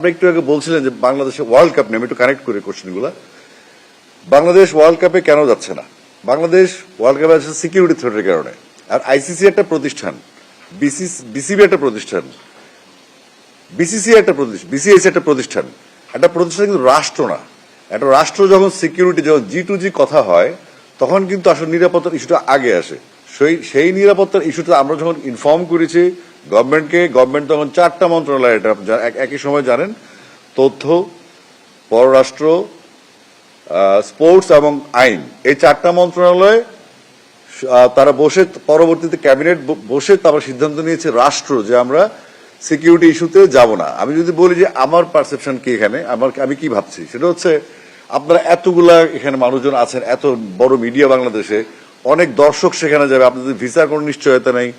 আপনি একটু আগে বলছিলেন যে বাংলাদেশে ওয়ার্ল্ড কাপ নিয়ে, আমি একটু কানেক্ট করি কোশ্চেনগুলো। বাংলাদেশ ওয়ার্ল্ড কাপে কেন যাচ্ছে না? বাংলাদেশ ওয়ার্ল্ড কাপে যাচ্ছে সিকিউরিটি থ্রেটের কারণে। আর আইসিসি একটা প্রতিষ্ঠান, বিসিবি একটা প্রতিষ্ঠান, বিসিসি একটা প্রতিষ্ঠান, বিসিএস একটা প্রতিষ্ঠান। একটা প্রতিষ্ঠান কিন্তু রাষ্ট্র না। একটা রাষ্ট্র যখন সিকিউরিটি, যখন G2G কথা হয়, তখন কিন্তু আসলে নিরাপত্তার ইস্যুটা আগে আসে। সেই নিরাপত্তার ইস্যুটা আমরা যখন ইনফর্ম করেছি গভর্নমেন্টকে, গভর্নমেন্ট তখন 4টা মন্ত্রণালয়, এটা একই সময় জানেন, তথ্য, পররাষ্ট্র, স্পোর্টস এবং আইন, এই 4টা মন্ত্রণালয় তারা বসে পরবর্তীতে ক্যাবিনেট বসে তারপর সিদ্ধান্ত নিয়েছে রাষ্ট্র যে আমরা সিকিউরিটি ইস্যুতে যাব না। আমি যদি বলি যে আমার পারসেপশন কি এখানে, আমি কি ভাবছি, সেটা হচ্ছে আপনারা এতগুলা এখানে মানুষজন আছেন, এত বড় মিডিয়া বাংলাদেশে, অনেক দর্শক সেখানে যাবে, আপনাদের ভিসার কোনো নিশ্চয়তা নেই,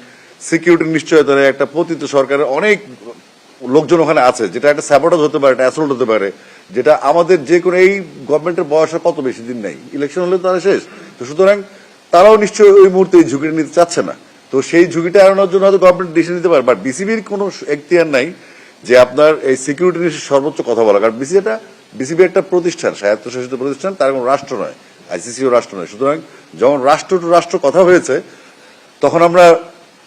সিকিউরিটির নিশ্চয়তা নেই, একটা পতিত সরকারের অনেক লোকজন ওখানে আছে, যেটা একটা স্যাবোটাজ হতে পারে, একটা অ্যাসল্ট হতে পারে, যেটা আমাদের যে কোনো, এই গভর্নমেন্টের বয়স কত বেশি দিন নেই, ইলেকশন হলে তারা শেষ। তো সুতরাং তারাও নিশ্চয়ই ওই মুহূর্তে এই ঝুঁকিটা নিতে চাচ্ছে না। তো সেই ঝুঁকিটা এড়ানোর জন্য হয়তো গভর্নমেন্ট ডিসিশন নিতে পারে, বাট বিসিবির কোনো এখতিয়ার নাই যে আপনার এই সিকিউরিটি নিয়ে সর্বোচ্চ কথা বলা। কারণ বিসিবি একটা প্রতিষ্ঠান, স্বায়ত্তশাসিত প্রতিষ্ঠান, তার কোনো রাষ্ট্র নয়, আইসিসিও রাষ্ট্র নয়। সুতরাং যখন রাষ্ট্র টু রাষ্ট্র কথা হয়েছে, তখন আমরা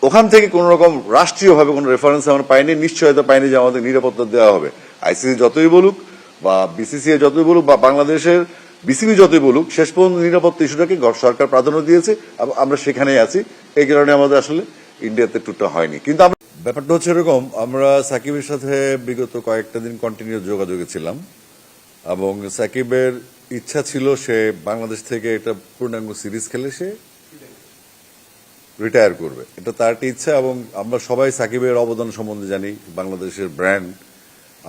ওখান থেকে কোন রকম রাষ্ট্রীয়ভাবে কোনো রেফারেন্স আমরা পাইনি, নিশ্চয়তা পাইনি যে আমাদের নিরাপত্তা দেওয়া হবে। আইসিসি যতই বলুক বা বিসিসিআই যতই বলুক বা বাংলাদেশের বিসিবি যতই বলুক, শেষ পর্যন্ত নিরাপত্তা ইস্যুটাকে সরকার প্রাধান্য দিয়েছে, আমরা সেখানেই আছি। এই কারণে আমাদের আসলে ইন্ডিয়াতে ট্যুরটা হয়নি। কিন্তু ব্যাপারটা হচ্ছে এরকম, আমরা সাকিবের সাথে বিগত কয়েকটা দিন কন্টিনিউ যোগাযোগে ছিলাম এবং সাকিবের ইচ্ছা ছিল সে বাংলাদেশ থেকে একটা পূর্ণাঙ্গ সিরিজ খেলে সে রিটায়ার করবে। এটা তার একটা ইচ্ছা এবং আমরা সবাই সাকিবের অবদান সম্বন্ধে জানি। বাংলাদেশের ব্র্যান্ড,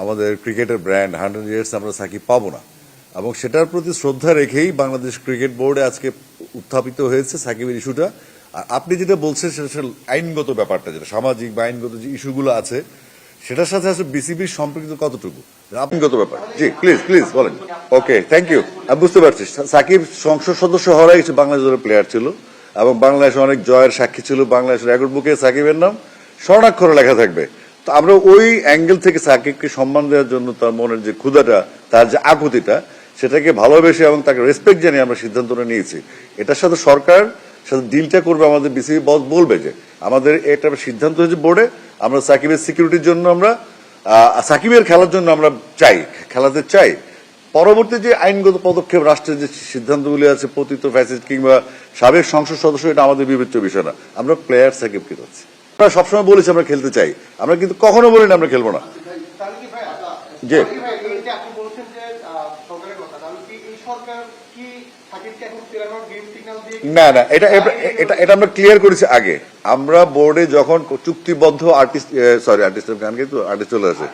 আমাদের ক্রিকেটের ব্র্যান্ড, 100 ইয়ার্স আমরা সাকিব পাবো না, এবং সেটার প্রতি শ্রদ্ধা রেখেই বাংলাদেশ ক্রিকেট বোর্ডে আজকে উত্থাপিত হয়েছে সাকিবের ইস্যুটা। আর আপনি যেটা বলছেন সেটা আইনগত ব্যাপারটা, যেটা সামাজিক বা আইনগত যে ইস্যুগুলো আছে, সেটার সাথে আসলে বিসিবির সম্পৃক্ত কতটুকু আইনগত ব্যাপার। জি প্লিজ প্লিজ বলেন। ওকে, থ্যাংক ইউ। আমি বুঝতে পারছি সাকিব সংসদ সদস্য হওয়ার কিছু বাংলাদেশ দলের প্লেয়ার ছিল এবং বাংলাদেশে অনেক জয়ের সাক্ষী ছিল। বাংলাদেশের রেকর্ড বুকে সাকিবের নাম স্বর্ণাক্ষরে লেখা থাকবে। তো আমরা ওই অ্যাঙ্গেল থেকে সাকিবকে সম্মান দেওয়ার জন্য তার মনের যে ক্ষুধাটা, তার যে আকুতিটা, সেটাকে ভালোবেসে এবং তাকে রেসপেক্ট জানিয়ে আমরা সিদ্ধান্তটা নিয়েছি। এটার সাথে সরকার সাথে ডিলটা করবে, আমাদের বিসিবি বস বলবে যে আমাদের একটা সিদ্ধান্ত হয়েছে বোর্ডে, আমরা সাকিবের সিকিউরিটির জন্য, আমরা সাকিবের খেলার জন্য আমরা চাই, খেলাতে চাই। পরবর্তী যে আইনগত পদক্ষেপ, রাষ্ট্রের যে সিদ্ধান্তগুলি আছে, পতিত ফ্যাসিস্ট কিংবা সাবেক সংসদ সদস্য, এটা আমাদের বিবেচ্য বিষয় না। আমরা প্লেয়ার সাকিবকে যাচ্ছি, আমরা সবসময় বলেছি আমরা খেলতে চাই, আমরা কিন্তু কখনো বলিনি আমরা খেলবো না। যে না না, এটা এটা এটা আমরা ক্লিয়ার করেছি আগে। আমরা বোর্ডে যখন চুক্তিবদ্ধ আর্টিস্ট গান কিন্তু আর্টিস্ট চলে আসে,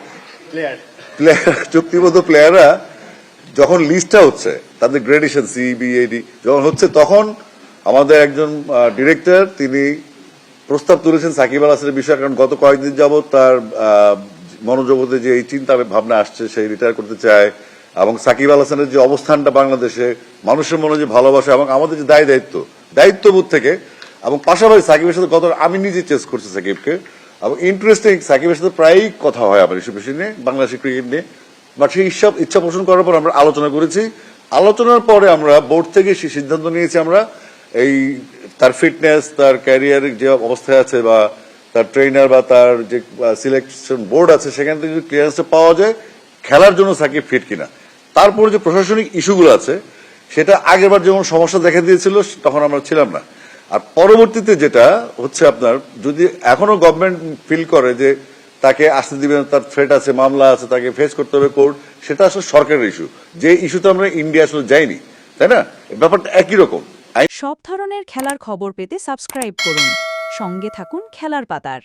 চুক্তিবদ্ধ প্লেয়াররা যখন লিস্টটা হচ্ছে, তাদের গ্রেডেশন CBAD যখন হচ্ছে, তখন আমাদের একজন ডিরেক্টর তিনি প্রস্তাব তুলেছেন সাকিব আল হাসানের বিষয়ে। কারণ গত কয়েকদিন যাবৎ তার মনোজগতে যে এই চিন্তা ভাবনা আসছে, সেই রিটায়ার করতে চায়, এবং সাকিব আল হাসানের যে অবস্থানটা বাংলাদেশে, মানুষের মনে যে ভালোবাসা এবং আমাদের যে দায়িত্ববোধ থেকে, এবং পাশাপাশি সাকিবের সাথে আমি নিজে চেস করছি সাকিবকে, এবং ইন্টারেস্টিং সাকিবের সাথে প্রায়ই কথা হয় আমার ইস্যু নিয়ে, বাংলাদেশের ক্রিকেট নিয়ে। বাট সেই ইচ্ছা পোষণ করার পর আমরা আলোচনা করেছি। আলোচনার পরে আমরা বোর্ড থেকে সেই সিদ্ধান্ত নিয়েছি, আমরা এই তার ফিটনেস, তার ক্যারিয়ারের যে অবস্থায় আছে, বা তার ট্রেনার বা তার যে সিলেকশন বোর্ড আছে, সেখান থেকে যদি ক্লিয়ারেন্সটা পাওয়া যায় খেলার জন্য সাকিব ফিট কিনা। তারপরে যে প্রশাসনিক ইস্যুগুলো আছে, সেটা আগেরবার যেমন সমস্যা দেখা দিয়েছিল তখন আমরা ছিলাম না। আর পরবর্তীতে যেটা হচ্ছে, আপনার যদি এখনো গভর্নমেন্ট ফিল করে যে তাকে আসতে দিবেন, তার থ্রেট আছে, মামলা আছে, তাকে ফেস করতে হবে কোর্ট, সেটা আসলে সরকারের ইস্যু। যে ইস্যুতে আমরা ইন্ডিয়া আসলে যাইনি, তাই না? ব্যাপারটা একই রকম। সব ধরনের খেলার খবর পেতে সাবস্ক্রাইব করুন, সঙ্গে থাকুন খেলার পাতার।